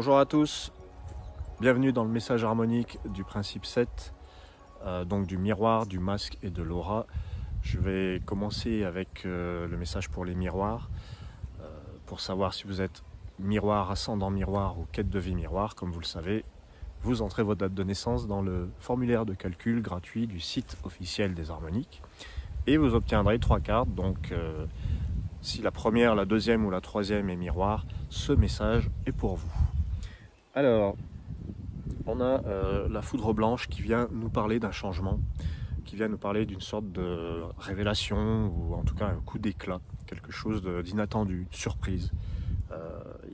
Bonjour à tous, bienvenue dans le message harmonique du principe 7, donc du miroir, du masque et de l'aura. Je vais commencer avec le message pour les miroirs, pour savoir si vous êtes miroir, ascendant miroir ou quête de vie miroir. Comme vous le savez, vous entrez votre date de naissance dans le formulaire de calcul gratuit du site officiel des harmoniques et vous obtiendrez 3 cartes. Donc si la première, la deuxième ou la troisième est miroir, ce message est pour vous. Alors, on a la foudre blanche qui vient nous parler d'un changement, qui vient nous parler d'une sorte de révélation ou en tout cas un coup d'éclat, quelque chose d'inattendu, de surprise.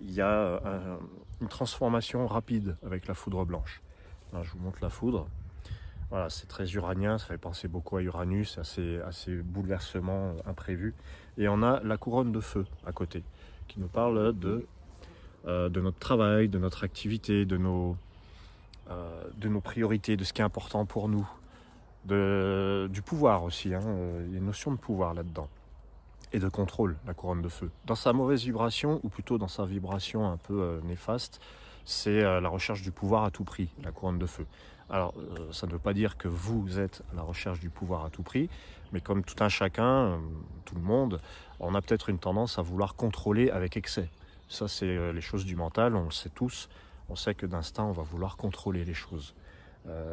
Il y a une transformation rapide avec la foudre blanche. Là, je vous montre la foudre. Voilà, c'est très uranien, ça fait penser beaucoup à Uranus, assez bouleversement imprévu. Et on a la couronne de feu à côté, qui nous parle de notre travail, de notre activité, de nos priorités, de ce qui est important pour nous, du pouvoir aussi. Il y a une notion de pouvoir là-dedans. Et de contrôle, la couronne de feu. Dans sa mauvaise vibration, ou plutôt dans sa vibration un peu néfaste, c'est la recherche du pouvoir à tout prix, la couronne de feu. Alors, ça ne veut pas dire que vous êtes à la recherche du pouvoir à tout prix, mais comme tout un chacun, tout le monde, on a peut-être une tendance à vouloir contrôler avec excès. Ça, c'est les choses du mental, on le sait tous. On sait que d'instinct, on va vouloir contrôler les choses.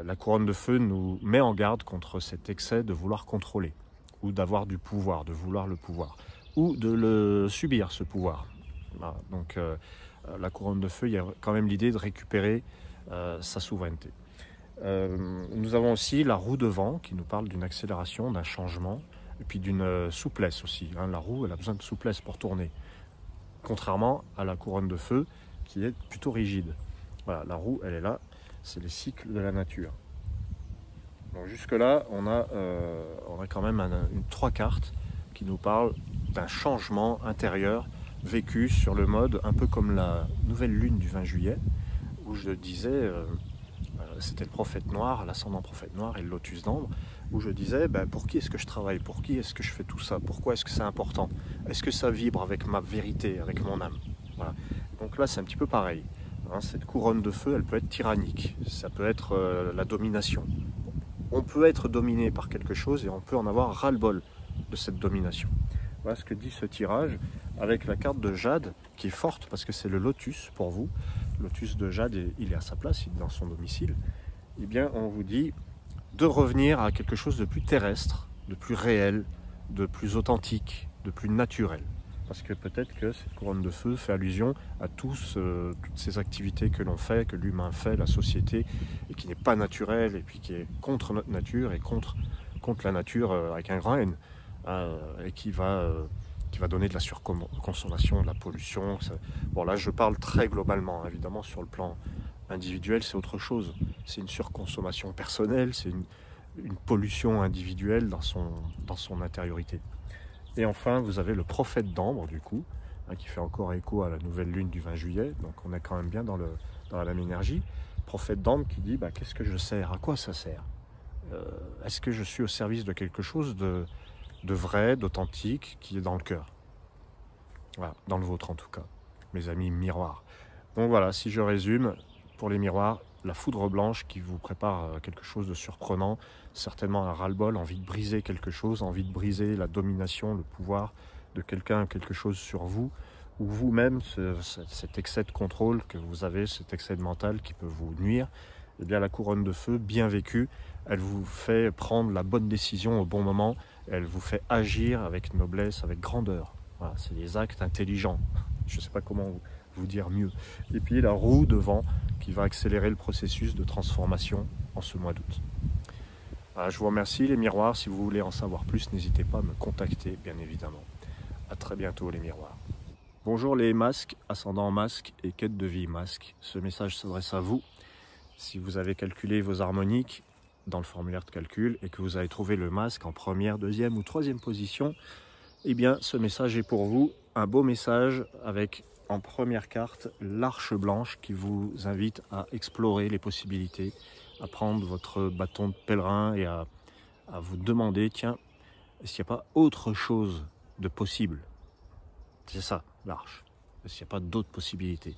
La couronne de feu nous met en garde contre cet excès de vouloir contrôler, ou d'avoir du pouvoir, de vouloir le pouvoir, ou de le subir, ce pouvoir. Voilà. Donc la couronne de feu, il y a quand même l'idée de récupérer sa souveraineté. Nous avons aussi la roue de vent qui nous parle d'une accélération, d'un changement, et puis d'une souplesse aussi. La roue, elle a besoin de souplesse pour tourner, contrairement à la couronne de feu qui est plutôt rigide. Voilà, la roue, elle est là, c'est les cycles de la nature. Donc jusque-là, on a quand même 3 cartes qui nous parlent d'un changement intérieur vécu sur le mode, un peu comme la nouvelle lune du 20 juillet, où je disais, c'était le prophète noir, l'ascendant prophète noir et le lotus d'ambre, où je disais, pour qui est-ce que je travaille, pour qui est-ce que je fais tout ça, pourquoi est-ce que c'est important, est-ce que ça vibre avec ma vérité, avec mon âme. Voilà. Donc là, c'est un petit peu pareil. Cette couronne de feu, elle peut être tyrannique, ça peut être la domination. On peut être dominé par quelque chose et on peut en avoir ras-le-bol de cette domination. Voilà ce que dit ce tirage avec la carte de Jade qui est forte parce que c'est le lotus pour vous. Le lotus de Jade, il est à sa place, il est dans son domicile. Eh bien, on vous dit de revenir à quelque chose de plus terrestre, de plus réel, de plus authentique, de plus naturel. Parce que peut-être que cette couronne de feu fait allusion à toutes ces activités que l'on fait, que l'humain fait, la société, et qui n'est pas naturelle, et puis qui est contre notre nature, et contre la nature avec un grand N, et qui va donner de la surconsommation, de la pollution. Bon, là, je parle très globalement, évidemment, sur le plan individuel, c'est autre chose. C'est une surconsommation personnelle, c'est une pollution individuelle dans son intériorité. Et enfin, vous avez le prophète d'ambre, du coup, qui fait encore écho à la nouvelle lune du 20 juillet. Donc on est quand même bien dans la même énergie. Prophète d'ambre qui dit, qu'est-ce que je sers? À quoi ça sert? Est-ce que je suis au service de quelque chose de vrai, d'authentique, qui est dans le cœur? Voilà, dans le vôtre en tout cas, mes amis miroirs. Donc voilà, si je résume, pour les miroirs, la foudre blanche qui vous prépare quelque chose de surprenant, certainement un ras-le-bol, envie de briser quelque chose, envie de briser la domination, le pouvoir de quelqu'un, quelque chose sur vous, ou vous-même, cet excès de contrôle que vous avez, cet excès de mental qui peut vous nuire. Eh bien, la couronne de feu, bien vécue, elle vous fait prendre la bonne décision au bon moment, elle vous fait agir avec noblesse, avec grandeur. Voilà, c'est des actes intelligents. Je ne sais pas comment vous dire mieux. Et puis la roue de vent qui va accélérer le processus de transformation en ce mois d'août. Voilà, je vous remercie les miroirs. Si vous voulez en savoir plus, n'hésitez pas à me contacter, bien évidemment. À très bientôt les miroirs. Bonjour les masques, ascendant masque et quête de vie masque. Ce message s'adresse à vous. Si vous avez calculé vos harmoniques dans le formulaire de calcul et que vous avez trouvé le masque en première, deuxième ou troisième position, eh bien ce message est pour vous. Un beau message avec en première carte l'arche blanche qui vous invite à explorer les possibilités, à prendre votre bâton de pèlerin et à vous demander, tiens, est-ce qu'il n'y a pas autre chose de possible? C'est ça, l'arche. Est-ce qu'il n'y a pas d'autres possibilités?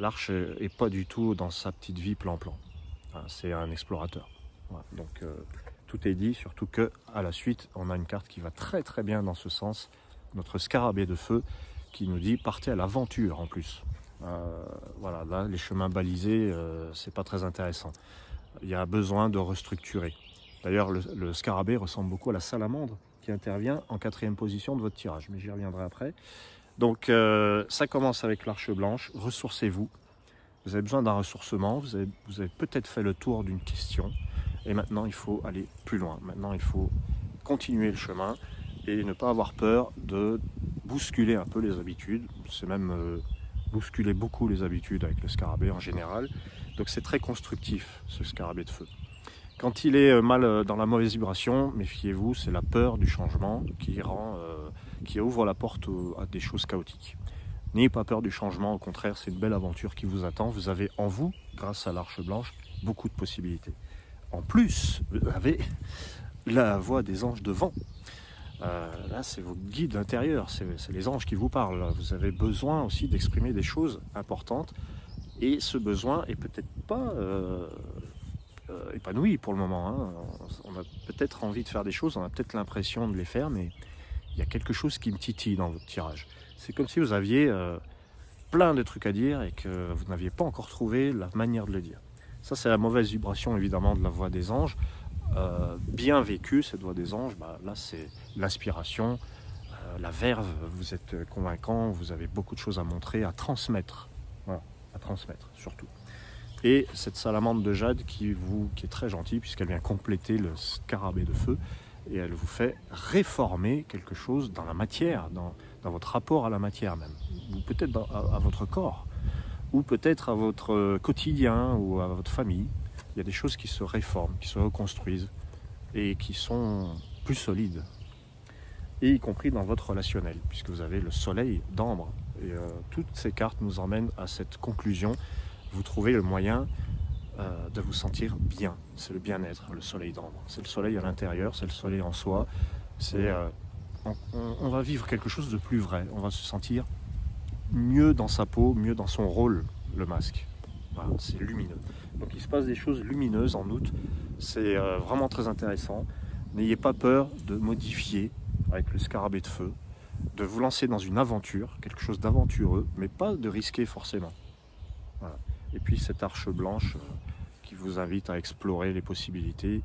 L'arche n'est pas du tout dans sa petite vie plan-plan. C'est un explorateur. Voilà. Donc tout est dit, surtout que à la suite, on a une carte qui va très très bien dans ce sens. Notre scarabée de feu qui nous dit partez à l'aventure en plus. Voilà, là les chemins balisés, c'est pas très intéressant. Il y a besoin de restructurer. D'ailleurs, le scarabée ressemble beaucoup à la salamandre qui intervient en 4e position de votre tirage, mais j'y reviendrai après. Donc ça commence avec l'arche blanche, ressourcez-vous. Vous avez besoin d'un ressourcement, vous avez peut-être fait le tour d'une question, et maintenant il faut aller plus loin. Maintenant il faut continuer le chemin et ne pas avoir peur de bousculer un peu les habitudes. C'est même bousculer beaucoup les habitudes avec le scarabée en général. Donc c'est très constructif ce scarabée de feu. Quand il est mal dans la mauvaise vibration, méfiez-vous, c'est la peur du changement qui ouvre la porte à des choses chaotiques. N'ayez pas peur du changement, au contraire, c'est une belle aventure qui vous attend. Vous avez en vous, grâce à l'arche blanche, beaucoup de possibilités. En plus, vous avez la voix des anges de vent. Là, c'est vos guides intérieurs, c'est les anges qui vous parlent. Vous avez besoin aussi d'exprimer des choses importantes. Et ce besoin est peut-être pas épanoui pour le moment. Hein. On a peut-être envie de faire des choses, on a peut-être l'impression de les faire, mais il y a quelque chose qui me titille dans votre tirage. C'est comme si vous aviez plein de trucs à dire et que vous n'aviez pas encore trouvé la manière de le dire. Ça, c'est la mauvaise vibration, évidemment, de la voix des anges. Bien vécue, cette voix des anges, là, c'est l'inspiration, la verve, vous êtes convaincant, vous avez beaucoup de choses à montrer, à transmettre. Voilà, à transmettre, surtout. Et cette salamandre de jade qui est très gentille, puisqu'elle vient compléter le scarabée de feu, et elle vous fait réformer quelque chose dans la matière, dans votre rapport à la matière même, ou peut-être à votre corps, ou peut-être à votre quotidien, ou à votre famille. Il y a des choses qui se réforment, qui se reconstruisent, et qui sont plus solides, et y compris dans votre relationnel, puisque vous avez le soleil d'ambre. Et toutes ces cartes nous emmènent à cette conclusion. Vous trouvez le moyen de vous sentir bien. C'est le bien-être, le soleil d'ambre. C'est le soleil à l'intérieur, c'est le soleil en soi. On va vivre quelque chose de plus vrai. On va se sentir mieux dans sa peau, mieux dans son rôle, le masque. Voilà, c'est lumineux. Donc il se passe des choses lumineuses en août. C'est vraiment très intéressant. N'ayez pas peur de modifier avec le scarabée de feu, de vous lancer dans une aventure, quelque chose d'aventureux, mais pas de risquer forcément. Voilà. Et puis cette arche blanche qui vous invite à explorer les possibilités.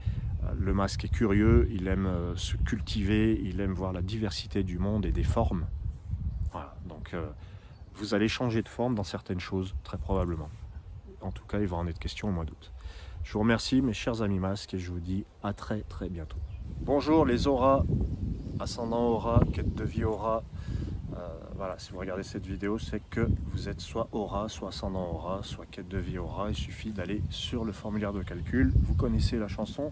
Le masque est curieux, il aime se cultiver, il aime voir la diversité du monde et des formes. Voilà. Donc vous allez changer de forme dans certaines choses, très probablement. En tout cas, il va en être question au mois d'août. Je vous remercie mes chers amis masques et je vous dis à très très bientôt. Bonjour les auras, ascendant aura, quête de vie aura. Voilà, si vous regardez cette vidéo, c'est que vous êtes soit aura, soit ascendant aura, soit quête de vie aura. Il suffit d'aller sur le formulaire de calcul. Vous connaissez la chanson.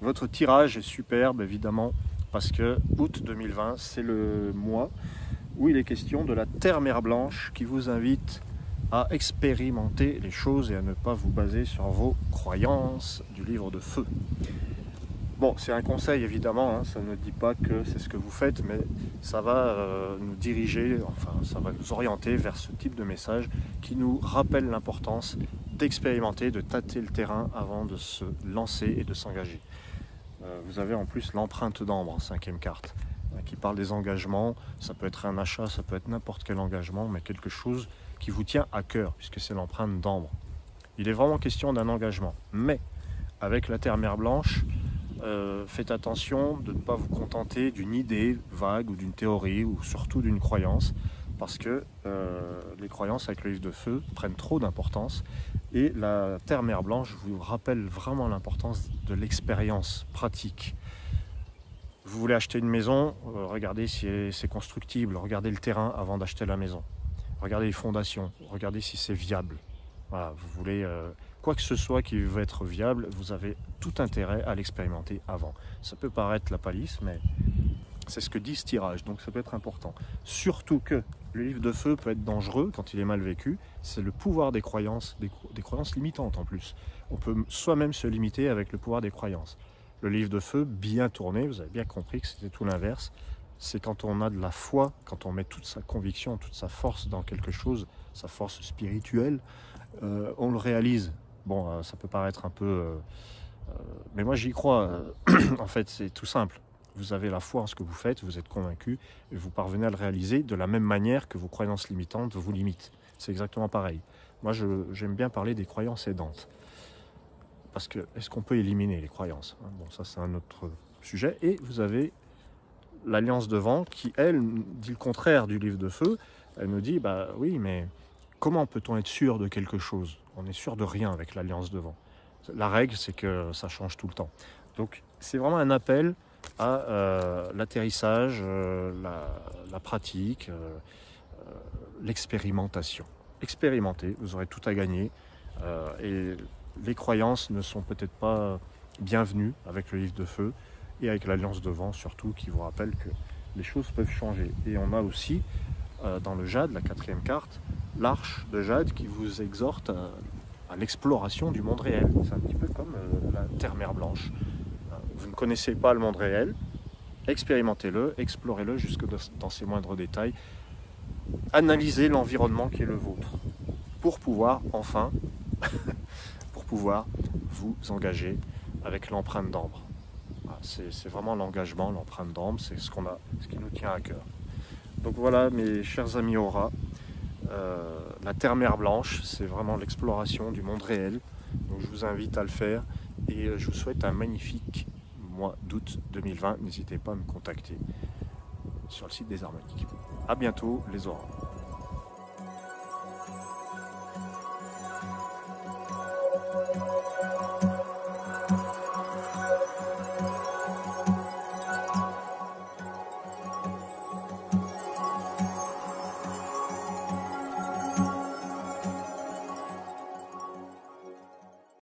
Votre tirage est superbe, évidemment, parce que août 2020, c'est le mois où il est question de la Terre-Mer Blanche qui vous invite à expérimenter les choses et à ne pas vous baser sur vos croyances du livre de feu. Bon, c'est un conseil évidemment, hein, ça ne dit pas que c'est ce que vous faites, mais ça va nous diriger, enfin ça va nous orienter vers ce type de message qui nous rappelle l'importance d'expérimenter, de tâter le terrain avant de se lancer et de s'engager. Vous avez en plus l'empreinte d'ambre, 5e carte, qui parle des engagements. Ça peut être un achat, ça peut être n'importe quel engagement, mais quelque chose qui vous tient à cœur, puisque c'est l'empreinte d'ambre. Il est vraiment question d'un engagement, mais avec la Terre-Mer Blanche, faites attention de ne pas vous contenter d'une idée vague ou d'une théorie ou surtout d'une croyance, parce que les croyances avec le livre de feu prennent trop d'importance et la Terre-Mer Blanche vous rappelle vraiment l'importance de l'expérience pratique. Vous voulez acheter une maison, regardez si c'est constructible, regardez le terrain avant d'acheter la maison, regardez les fondations, regardez si c'est viable. Voilà, vous voulez quoi que ce soit qui veut être viable, vous avez tout intérêt à l'expérimenter avant. Ça peut paraître la palisse, mais c'est ce que dit ce tirage, donc ça peut être important. Surtout que le livre de feu peut être dangereux quand il est mal vécu, c'est le pouvoir des croyances, des croyances limitantes en plus. On peut soi-même se limiter avec le pouvoir des croyances. Le livre de feu, bien tourné, vous avez bien compris que c'était tout l'inverse, c'est quand on a de la foi, quand on met toute sa conviction, toute sa force dans quelque chose sa force spirituelle, on le réalise. Bon, ça peut paraître un peu... mais moi j'y crois. En fait, c'est tout simple. Vous avez la foi en ce que vous faites, vous êtes convaincu, et vous parvenez à le réaliser de la même manière que vos croyances limitantes vous limitent. C'est exactement pareil. Moi, j'aime bien parler des croyances aidantes. Parce que, est-ce qu'on peut éliminer les croyances? Bon, ça c'est un autre sujet. Et vous avez l'Alliance de Vent qui, elle, dit le contraire du livre de feu. Elle nous dit, bah oui, mais comment peut-on être sûr de quelque chose? On est sûr de rien avec l'Alliance de Vent. La règle, c'est que ça change tout le temps. Donc, c'est vraiment un appel à l'atterrissage, la pratique, l'expérimentation. Expérimentez, vous aurez tout à gagner. Et les croyances ne sont peut-être pas bienvenues avec le livre de feu et avec l'Alliance de Vent surtout, qui vous rappelle que les choses peuvent changer. Et on a aussi dans le jade, la 4e carte, l'arche de jade qui vous exhorte à l'exploration du monde réel. C'est un petit peu comme la Terre-Mer Blanche. Vous ne connaissez pas le monde réel, expérimentez-le, explorez-le jusque dans ses moindres détails, analysez l'environnement qui est le vôtre pour pouvoir enfin vous engager avec l'empreinte d'ambre. C'est vraiment l'engagement, l'empreinte d'ambre, c'est ce qui nous tient à cœur. Donc voilà, mes chers amis Aura, la Terre-Mer Blanche, c'est vraiment l'exploration du monde réel. Donc je vous invite à le faire et je vous souhaite un magnifique mois d'août 2020. N'hésitez pas à me contacter sur le site des Harmoniques. À bientôt les Auras.